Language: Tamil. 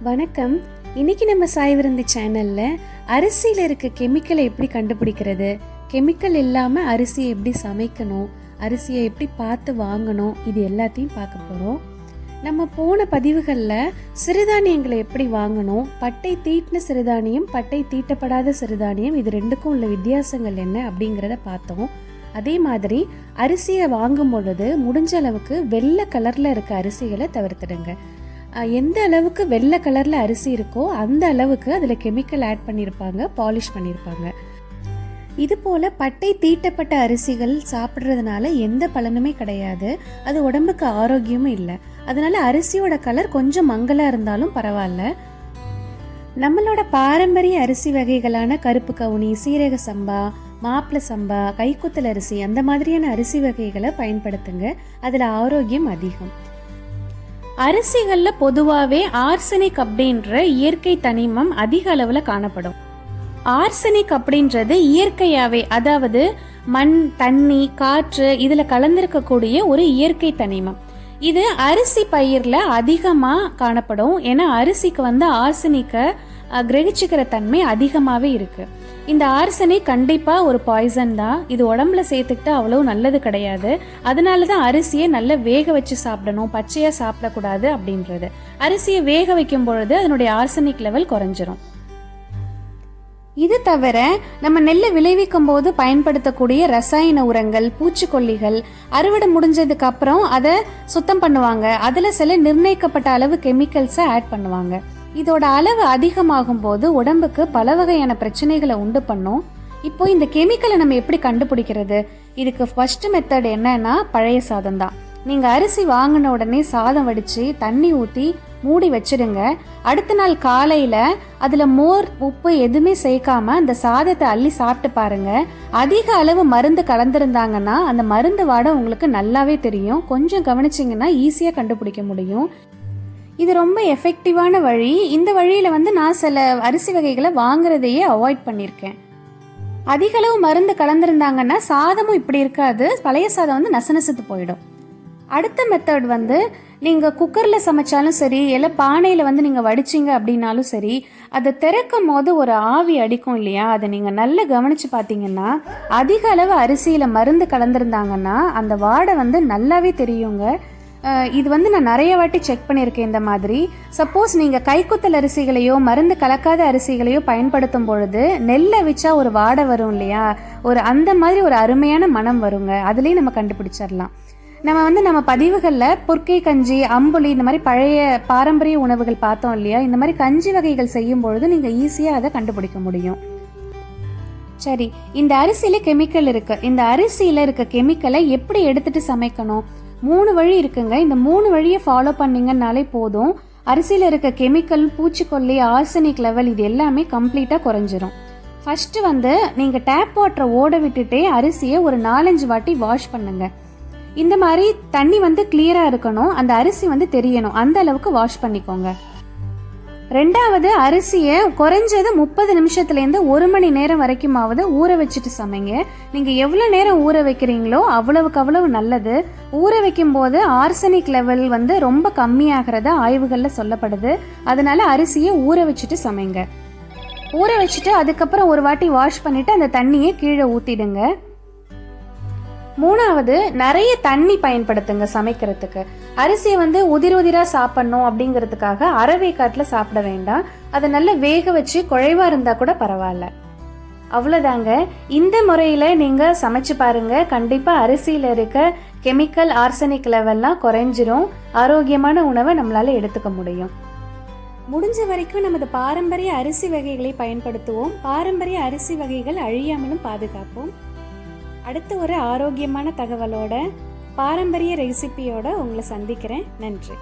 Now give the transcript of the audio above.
வணக்கம். இன்னைக்கு நம்ம சாய் விருந்து சேனல்ல அரிசியில் இருக்க கெமிக்கலை எப்படி கண்டுபிடிக்கிறது, கெமிக்கல் இல்லாமல் அரிசியை எப்படி சமைக்கணும், அரிசியை எப்படி பார்த்து வாங்கணும், இது எல்லாத்தையும் பார்க்க போகிறோம். நம்ம போன பதிவுகளில் சிறுதானியங்களை எப்படி வாங்கணும், பட்டை தீட்டின சிறுதானியம், பட்டை தீட்டப்படாத சிறுதானியம், இது ரெண்டுக்கும் உள்ள வித்தியாசங்கள் என்ன அப்படிங்கிறத பார்த்தோம். அதே மாதிரி அரிசியை வாங்கும் பொழுது முடிஞ்ச அளவுக்கு வெள்ளை கலரில் இருக்க அரிசிகளை தவிர்த்துடுங்க. எந்த அளவுக்கு வெள்ளை கலரில் அரிசி இருக்கோ அந்த அளவுக்கு அதில் கெமிக்கல் ஆட் பண்ணியிருப்பாங்க, பாலிஷ் பண்ணியிருப்பாங்க. இது போல் பட்டை தீட்டப்பட்ட அரிசிகள் சாப்பிட்றதுனால எந்த பலனுமே கிடையாது, அது உடம்புக்கு ஆரோக்கியமும் இல்லை. அதனால அரிசியோட கலர் கொஞ்சம் மங்கலாக இருந்தாலும் பரவாயில்ல. நம்மளோட பாரம்பரிய அரிசி வகைகளான கருப்பு கவுனி, சீரக சம்பா, மாப்பிள சம்பா, கைக்குத்தல் அரிசி, அந்த மாதிரியான அரிசி வகைகளை பயன்படுத்துங்க, அதில் ஆரோக்கியம் அதிகம். அரிசிகளில் பொதுவாகவே ஆர்சனிக் அப்படின்ற இயற்கை தனிமம் அதிக அளவில் காணப்படும். ஆர்சனிக் அப்படின்றது இயற்கையாகவே, அதாவது மண், தண்ணி, காற்று இதில் கலந்திருக்கக்கூடிய ஒரு இயற்கை தனிமம். இது அரிசி பயிரில் அதிகமாக காணப்படும். ஏன்னா அரிசிக்கு ஆர்சனிக்கை கிரகிச்சுக்கிற தன்மை அதிகமாகவே இருக்குது. இந்த ஆர்சனிக் கண்டிப்பாக ஒரு பாய்சன் தான். இது உடம்புல சேர்த்துக்கிட்டா அவ்வளோ நல்லது கிடையாது. அதனால தான் அரிசியை நல்லா வேக வச்சு சாப்பிடணும், பச்சையாக சாப்பிடக்கூடாது அப்படின்றது. அரிசியை வேக வைக்கும் பொழுது அதனுடைய ஆர்சனிக் லெவல் குறைஞ்சிரும். இது தவிர நம்ம நெல்லை விளைவிக்கும் போது பயன்படுத்தக்கூடிய ரசாயன உரங்கள், பூச்சிக்கொல்லிகள், அறுவடை முடிஞ்சதுக்கு அப்புறம் அதை சுத்தம் பண்ணுவாங்க. அதில் சில நிர்ணயிக்கப்பட்ட அளவு கெமிக்கல்ஸை ஆட் பண்ணுவாங்க. இதோட அளவு அதிகமாகும் போது உடம்புக்கு பல வகையான பிரச்சனைகளை உண்டு பண்ணும். இப்போ இந்த கெமிக்கலை நம்ம எப்படி கண்டுபிடிக்கிறது? இதுக்கு ஃபர்ஸ்ட் மெத்தட் என்னன்னா பழைய சாதம் தான். நீங்கள் அரிசி வாங்கின உடனே சாதம் வடித்து தண்ணி ஊற்றி மூடி வச்சிடுங்க. அடுத்த நாள் காலையில் அதில் மோர், உப்பு எதுவுமே சேர்க்காம அந்த சாதத்தை அள்ளி சாப்பிட்டு பாருங்க. அதிக அளவு மருந்து கலந்துருந்தாங்கன்னா அந்த மருந்து வாடை உங்களுக்கு நல்லாவே தெரியும். கொஞ்சம் கவனிச்சிங்கன்னா ஈஸியாக கண்டுபிடிக்க முடியும். இது ரொம்ப எஃபெக்டிவான வழி. இந்த வழியில் நான் சில அரிசி வகைகளை வாங்குறதையே அவாய்ட் பண்ணியிருக்கேன். அதிக அளவு மருந்து கலந்துருந்தாங்கன்னா சாதமும் இப்படி இருக்காது, பழைய சாதம் நசநசத்து போயிடும். அடுத்த மெத்தட் நீங்கள் குக்கரில் சமைச்சாலும் சரி, இல்லை பானையில் நீங்கள் வடிச்சிங்க அப்படின்னாலும் சரி, அதை திறக்கும் போது ஒரு ஆவி அடிக்கும் இல்லையா, அதை நீங்கள் நல்லா கவனித்து பார்த்தீங்கன்னா அதிக அளவு அரிசியில் மருந்து கலந்துருந்தாங்கன்னா அந்த வாடை நல்லாவே தெரியுங்க. இது நான் நிறைய வாட்டி செக் பண்ணியிருக்கேன். இந்த மாதிரி சப்போஸ் நீங்கள் கைக்குத்தல் அரிசிகளையோ மருந்து கலக்காத அரிசிகளையோ பயன்படுத்தும் பொழுது நெல்லை வச்சா ஒரு வாடை வரும் இல்லையா, அந்த மாதிரி ஒரு அருமையான மனம் வருங்க. அதுலேயும் நம்ம கண்டுபிடிச்சிடலாம். நம்ம பதிவுகளில் பொற்கை கஞ்சி, அம்புலி, இந்த மாதிரி பழைய பாரம்பரிய உணவுகள் பார்த்தோம் இல்லையா, இந்த மாதிரி கஞ்சி வகைகள் செய்யும் பொழுது நீங்கள் ஈஸியாக அதை கண்டுபிடிக்க முடியும். சரி, இந்த அரிசியில் கெமிக்கல் இருக்குது. இந்த அரிசியில் இருக்க கெமிக்கலை எப்படி எடுத்துட்டு சமைக்கணும்? 3 வழி இருக்குங்க. இந்த 3 வழியை ஃபாலோ பண்ணிங்கன்னாலே போதும். அரிசியில் இருக்க கெமிக்கல், பூச்சிக்கொல்லி, ஆர்சனிக் லெவல் இது எல்லாமே கம்ப்ளீட்டாக குறைஞ்சிரும். ஃபஸ்ட்டு நீங்கள் டேப் வாட்டரை ஓட விட்டுட்டே அரிசியை ஒரு 4-5 வாட்டி வாஷ் பண்ணுங்க. இந்த மாதிரி தண்ணி கிளியராக இருக்கணும், அந்த அரிசி தெரியணும், அந்த அளவுக்கு வாஷ் பண்ணிக்கோங்க. ரெண்டாவது, அரிசியை குறைஞ்சது 30 நிமிஷத்துலேருந்து 1 மணி நேரம் வரைக்குமாவது ஊற வச்சுட்டு சமைங்க. நீங்கள் எவ்வளோ நேரம் ஊற வைக்கிறீங்களோ அவ்வளவுக்கு அவ்வளவு நல்லது. ஊற வைக்கும் போது ஆர்சனிக் லெவல் ரொம்ப கம்மியாகிறதா ஆய்வுகளில் சொல்லப்படுது. அதனால அரிசியை ஊற வச்சுட்டு சமைங்க. ஊற வச்சுட்டு அதுக்கப்புறம் ஒரு வாட்டி வாஷ் பண்ணிவிட்டு அந்த தண்ணியை கீழே ஊற்றிடுங்க. 3வது, நிறைய தண்ணி பயன்படுத்துங்க சமைக்கிறதுக்கு. அரிசியை உதிராக சாப்பிடணும் அப்படிங்கிறதுக்காக அரைவே காட்டில் சாப்பிட வேண்டாம். அதை நல்லா வேக வச்சு குழைவாக இருந்தால் கூட பரவாயில்ல. அவ்வளோதாங்க. இந்த முறையில் நீங்கள் சமைச்சு பாருங்க. கண்டிப்பாக அரிசியில் இருக்க கெமிக்கல், ஆர்சனிக் லெவல்லாம் குறைஞ்சிரும். ஆரோக்கியமான உணவை நம்மளால எடுத்துக்க முடியும். முடிஞ்ச வரைக்கும் நமது பாரம்பரிய அரிசி வகைகளை பயன்படுத்துவோம். பாரம்பரிய அரிசி வகைகள் அழியாமலும் பாதுகாப்போம். அடுத்து ஒரு ஆரோக்கியமான தகவலோட, பாரம்பரிய ரெசிபியோட உங்களை சந்திக்கிறேன். நன்றி.